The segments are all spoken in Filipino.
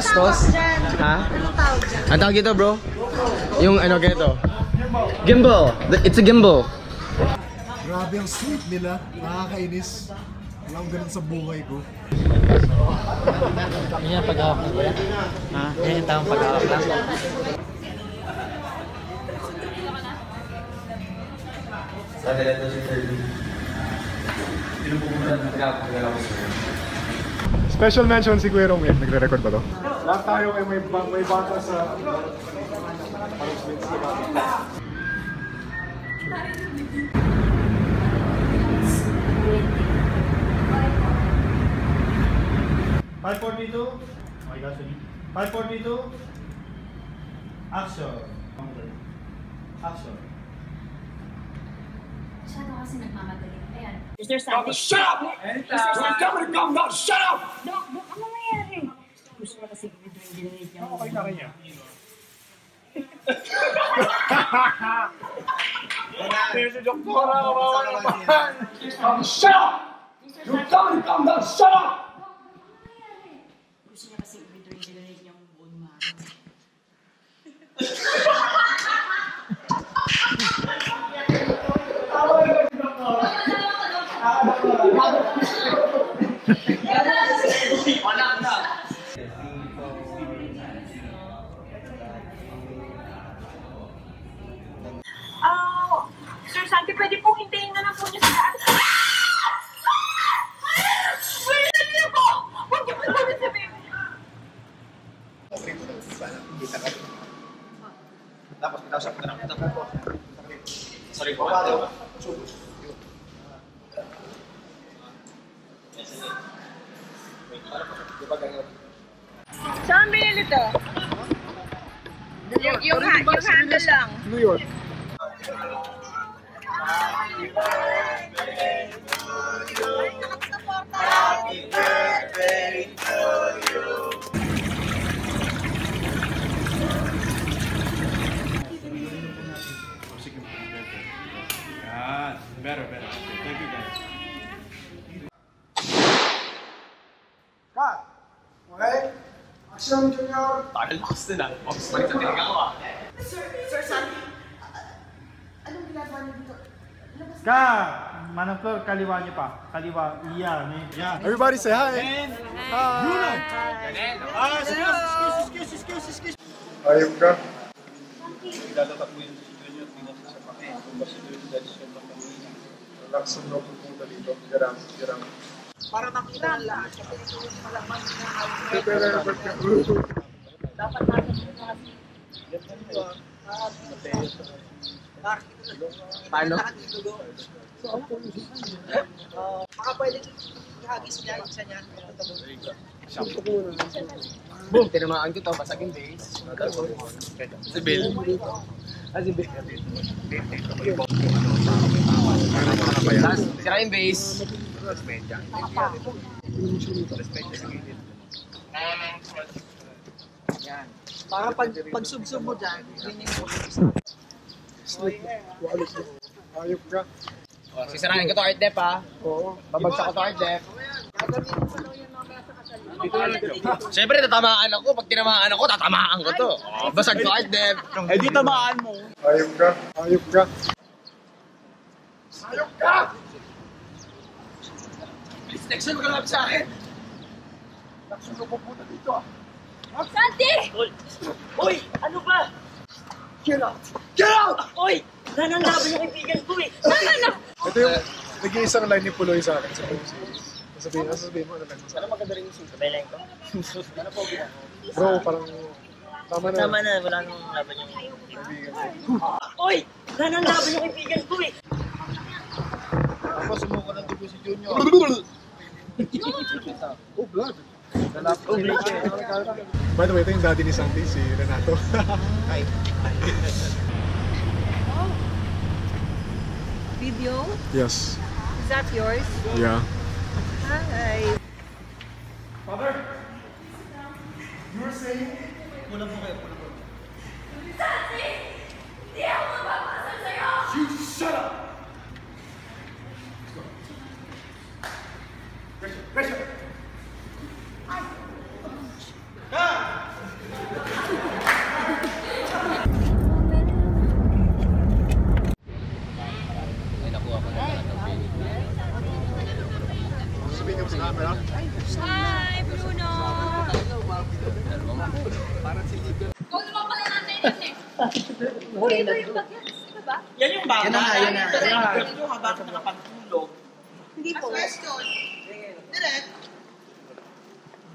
magastos. Ha? Anong tawag dyan? Ang tawag ito, bro? Yung ano ganito? Gimbal! It's a gimbal! Grabe ang sweet nila. Nakakainis. Walang ganun sa buhay ko. Yan yung paghahap lang ba yan? Ha? Yan yung tamang paghahap lang. Special mention si Kuya Romel. Nagre-record ba to? Lahat tayo ay may bata sa... $542. Okay, gasoline. $542. Action. Action. Masyado kasi nagmamadali. Ayan. Is there something? Shut up! You're coming to come down. Shut up! Dok, ano nangyayari? Gusto ko kasi dinilate niya. Okay na kanya. Si Doktora, kawawa naman. Shut up! You're coming to come down. Shut up! Gusto niya kasi dinilate niya yung buong mga. Sir Santi, pwede pong hintayin na lang po niyo sa daan. Pwede niyo po! Huwag niyo po sabi sa baby. Tapos pinasap ko na lang. Sorry po. Saan binili to? Yung handle lang. New York. Better. Thank you guys. Cut! Okay? Action, Junior! Tagal lakas din ah. Balik sa tinga ko ah. Sir Santi, anong ginagawa niyo dito? Ka! Manang floor, kaliwa niyo pa. Kaliwa. Yan. Everybody say hi! Hi! Excuse. Ayun ka? Idadatak mo yung sisyo niyo at pinasa sa pake. Kung ba sila yung dahil sa pagkamina. Relax ang loob pupunta dito. Gerang. Para makita ang lahat. Kasi ito yung malaman niya. Dapat nasa Paano? Baka pwede ihagis niya, isa niya. Boom! Tinamaan ko to. Basag yung base. Si Bill. Si Bill. Tapos, sira yung base. Yan. Para pag subsub mo dyan, yun yung Ayun ka? Sisirahin ko to Art Dep ha. Oo. Babagsak ko to Art Dep. Siyempre tatamaan ako. Pag tinamaan ako, tatamaan ko to. Basag to Art Dep. Eh di tamaan mo. Ayun ka? Next time magkalapit sa akin. Santi! Uy! Ano ba? Get out! Uy! Nananlaban yung kaibigan ko eh! Ito yung nag-iisang line ni Puloy sa akin. Sasabihin mo, ano lang. Ano maganda rin yung suit? Sabay lang ko? Ano po ba? Bro, parang tama na. Tama na, wala nang laban yung Kaibigan. Uy! Nananlaban yung kaibigan ko eh! Tapos sumuko ng dugo si Junior. Oh, blood. By the way, ito yung daddy ni Santi, si Renato. Hi. Video? Yes. Is that yours? Yeah. Hi. Father, you were saying? Kulang mo kayo. Santi! Hindi ako mapapasal sa'yo! You shut up! Pressure! Ka! Kung naman pala natin yun eh. Uy, iba yung bag yan. Iba ba? Yan yung bata. Yan na nga, yan na. Yan yung habang nakapagtulog. Hindi po. Question. Direct.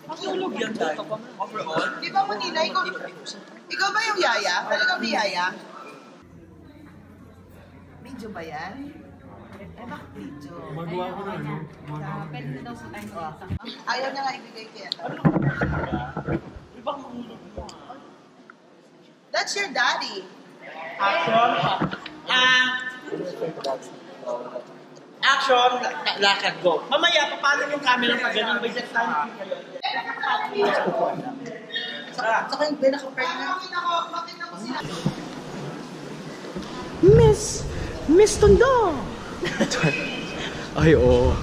Matulog yan dahil. Overall. Di ba Manila, ikaw ba yung yaya? Talagang may yaya? Video ba yan? Eh, bakit video? Magawa ko na, ano? Pwede na daw sa time ko. Ayaw niya nga ibigay kaya. That's your daddy. Action, lakad go. Mamaya, paano yung camera pag ganun? By that time, saka yung pinaka-pregnant. Miss Tondo! Ay, oo.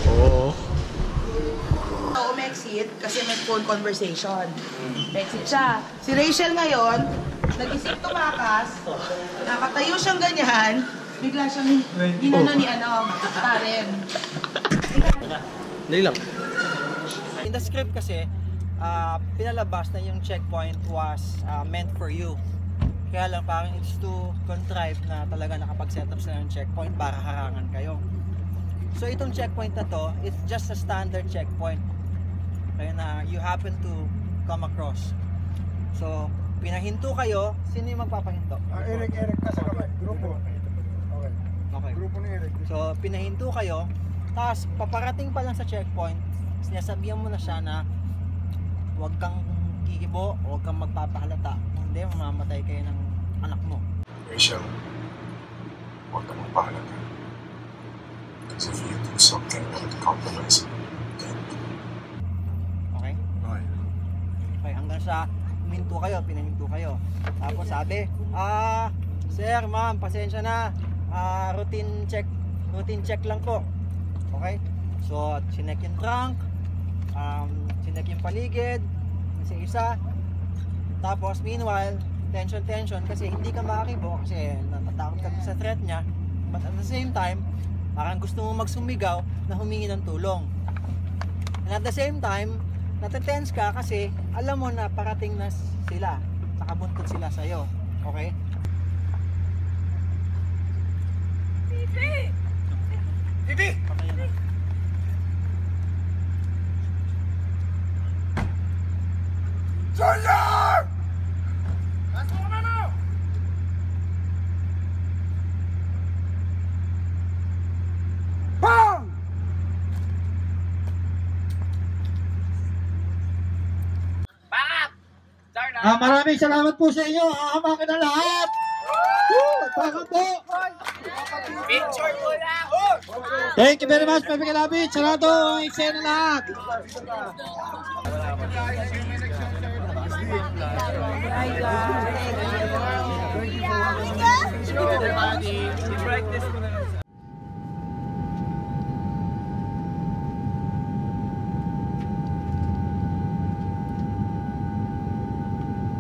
Oo. Oo, may exit kasi may phone conversation. May exit siya. Si Rachel ngayon, nag-isip tumakas, nakatayo siyang ganyan, bigla siyang ginano ni Karen. Dali lang. In the script kasi, pinalabas na yung checkpoint was meant for you. Kaya lang parang it's too contrived na talaga nakapag-set up sila ng checkpoint para harangan kayo. So itong checkpoint na to, it's just a standard checkpoint. Kaya na you happen to come across. So, pinahinto kayo, sino yung magpapahinto? Eric ka sa kamay. Grupo. Okay. Grupo ni Eric. So, pinahinto kayo, tapos paparating pa lang sa checkpoint, sinasabihan mo na siya na huwag kang kikibo, huwag kang magpapahalata. Hindi, mamamatay kayo ng anak mo. Rachel, huwag ka magpahalata. Because if you do something that would compromise it, then... Okay? Okay. Okay, hanggang sa pinahinto kayo. Tapos sabi, sir, ma'am, pasensya na. Routine check lang po. Okay? So, sinek yung trunk, sinek yung paligid, isa-isa. Tapos, meanwhile, tension kasi hindi ka makakibo kasi natatakot ka sa threat niya. But at the same time, parang gusto mo magsumigaw na humingi ng tulong. And at the same time, natetense ka kasi alam mo na parating na sila, nakabuntot sila sa'yo. Okay? Bibi! Patayin na. Soldier! Nasa mo na! Bang! Maraming salamat po sa inyo. Hahamakin na lahat. Baka po. Picture mo na! Thank you very much, Pepe Kalabit. Sarado ang eksena lahat. Hi guys!